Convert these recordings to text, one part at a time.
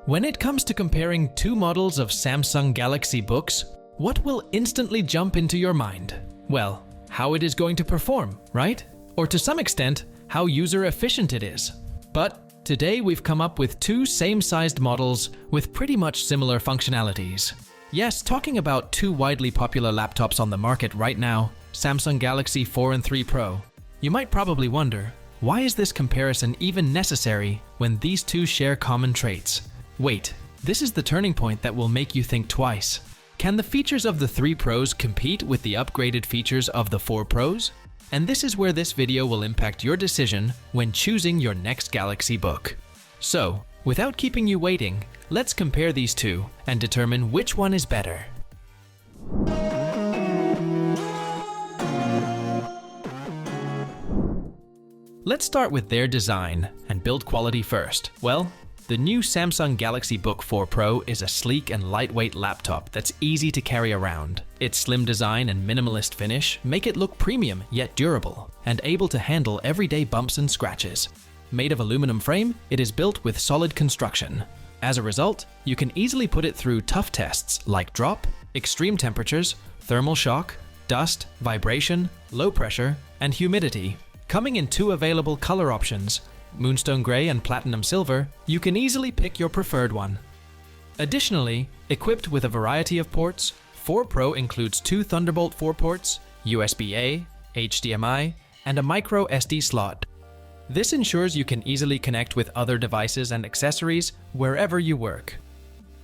When it comes to comparing two models of Samsung Galaxy Books, what will instantly jump into your mind? Well, how it is going to perform, right? Or to some extent, how user efficient it is. But today we've come up with two same-sized models with pretty much similar functionalities. Yes, talking about two widely popular laptops on the market right now, Samsung Galaxy 4 and 3 Pro. You might probably wonder, why is this comparison even necessary when these two share common traits? Wait, this is the turning point that will make you think twice. Can the features of the 3 Pros compete with the upgraded features of the 4 Pros? And this is where this video will impact your decision when choosing your next Galaxy Book. So, without keeping you waiting, let's compare these two and determine which one is better. Let's start with their design and build quality first. Well, the new Samsung Galaxy Book4 Pro is a sleek and lightweight laptop that's easy to carry around. Its slim design and minimalist finish make it look premium yet durable and able to handle everyday bumps and scratches. Made of aluminum frame, it is built with solid construction. As a result, you can easily put it through tough tests like drop, extreme temperatures, thermal shock, dust, vibration, low pressure, and humidity. Coming in two available color options, Moonstone Gray and Platinum Silver, you can easily pick your preferred one. Additionally, equipped with a variety of ports, 4 Pro includes two Thunderbolt 4 ports, USB-A, HDMI, and a micro SD slot. This ensures you can easily connect with other devices and accessories wherever you work.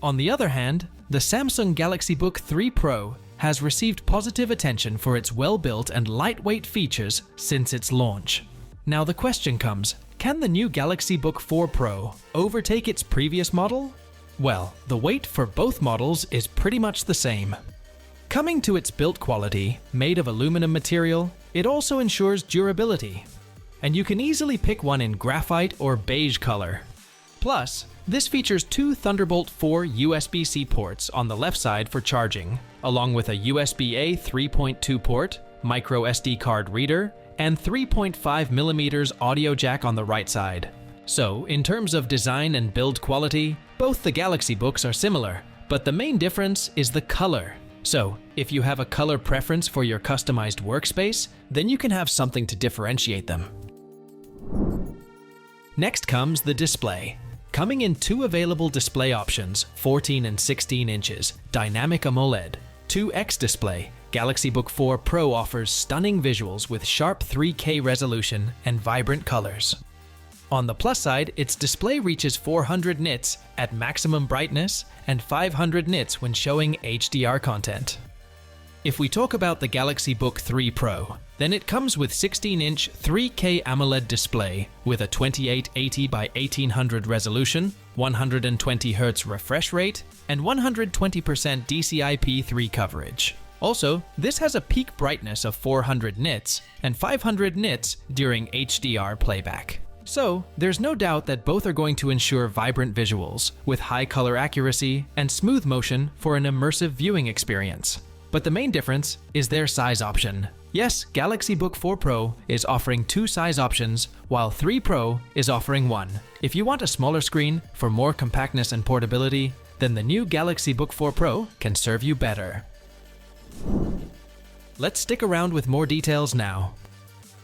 On the other hand, the Samsung Galaxy Book 3 Pro has received positive attention for its well-built and lightweight features since its launch. Now the question comes, can the new Galaxy Book 4 Pro overtake its previous model? Well, the weight for both models is pretty much the same. Coming to its build quality, made of aluminum material, it also ensures durability. And you can easily pick one in graphite or beige color. Plus, this features two Thunderbolt 4 USB-C ports on the left side for charging, along with a USB-A 3.2 port, micro SD card reader, and 3.5mm audio jack on the right side. So, in terms of design and build quality, both the Galaxy Books are similar, but the main difference is the color. So, if you have a color preference for your customized workspace, then you can have something to differentiate them. Next comes the display. Coming in two available display options, 14 and 16 inches, Dynamic AMOLED, 2X display, Galaxy Book 4 Pro offers stunning visuals with sharp 3K resolution and vibrant colors. On the plus side, its display reaches 400 nits at maximum brightness and 500 nits when showing HDR content. If we talk about the Galaxy Book 3 Pro, then it comes with 16-inch 3K AMOLED display with a 2880 by 1800 resolution, 120 Hz refresh rate, and 120% DCI-P3 coverage. Also, this has a peak brightness of 400 nits and 500 nits during HDR playback. So, there's no doubt that both are going to ensure vibrant visuals with high color accuracy and smooth motion for an immersive viewing experience. But the main difference is their size option. Yes, Galaxy Book 4 Pro is offering two size options, while 3 Pro is offering one. If you want a smaller screen for more compactness and portability, then the new Galaxy Book 4 Pro can serve you better. Let's stick around with more details now.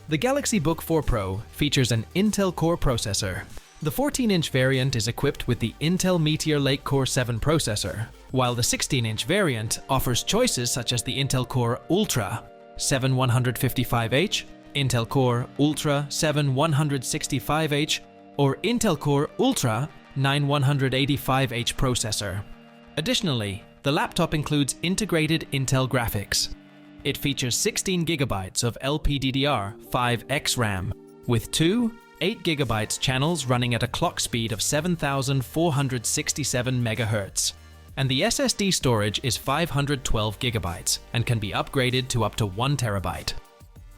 The Galaxy Book 4 Pro features an Intel Core processor. The 14-inch variant is equipped with the Intel Meteor Lake Core 7 processor, while the 16-inch variant offers choices such as the Intel Core Ultra 7155H, Intel Core Ultra 7165H, or Intel Core Ultra 9185H processor. Additionally, the laptop includes integrated Intel graphics. It features 16GB of LPDDR5X RAM with two 8GB channels running at a clock speed of 7467 MHz. And the SSD storage is 512GB and can be upgraded to up to 1 TB.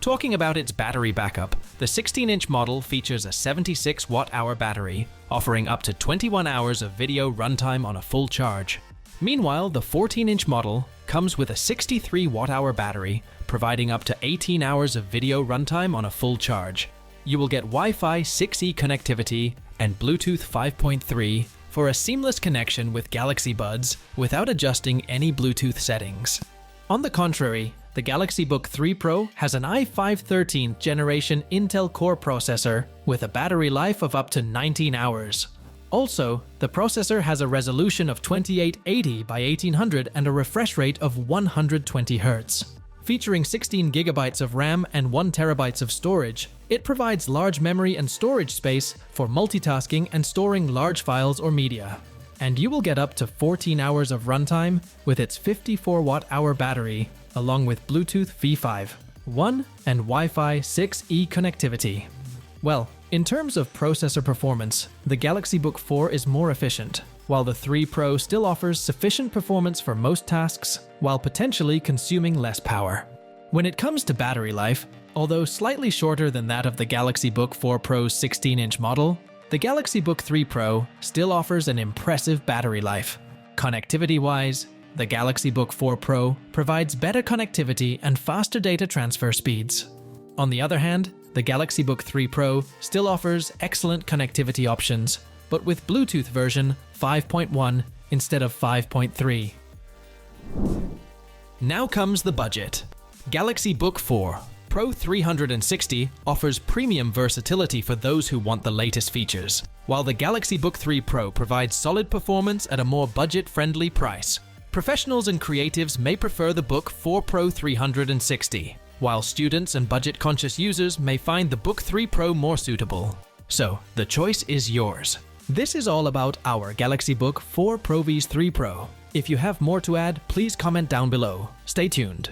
Talking about its battery backup, the 16-inch model features a 76 watt-hour battery, offering up to 21 hours of video runtime on a full charge. Meanwhile, the 14-inch model comes with a 63 watt-hour battery, providing up to 18 hours of video runtime on a full charge. You will get Wi-Fi 6E connectivity and Bluetooth 5.3 for a seamless connection with Galaxy Buds without adjusting any Bluetooth settings. On the contrary, the Galaxy Book3 Pro has an i5 13th generation Intel Core processor with a battery life of up to 19 hours. Also, the processor has a resolution of 2880 by 1800 and a refresh rate of 120 Hz. Featuring 16 GB of RAM and 1 TB of storage, it provides large memory and storage space for multitasking and storing large files or media. And you will get up to 14 hours of runtime with its 54 Wh battery, along with Bluetooth V5, 1 and Wi-Fi 6E connectivity. Well, in terms of processor performance, the Galaxy Book 4 is more efficient, while the 3 Pro still offers sufficient performance for most tasks, while potentially consuming less power. When it comes to battery life, although slightly shorter than that of the Galaxy Book 4 Pro's 16-inch model, the Galaxy Book 3 Pro still offers an impressive battery life. Connectivity-wise, the Galaxy Book 4 Pro provides better connectivity and faster data transfer speeds. On the other hand, the Galaxy Book 3 Pro still offers excellent connectivity options, but with Bluetooth version 5.1 instead of 5.3. Now comes the budget. Galaxy Book 4 Pro 360 offers premium versatility for those who want the latest features, while the Galaxy Book 3 Pro provides solid performance at a more budget-friendly price. Professionals and creatives may prefer the Book 4 Pro 360, while students and budget-conscious users may find the Book 3 Pro more suitable. So, the choice is yours. This is all about our Galaxy Book 4 Pro vs 3 Pro. If you have more to add, please comment down below. Stay tuned.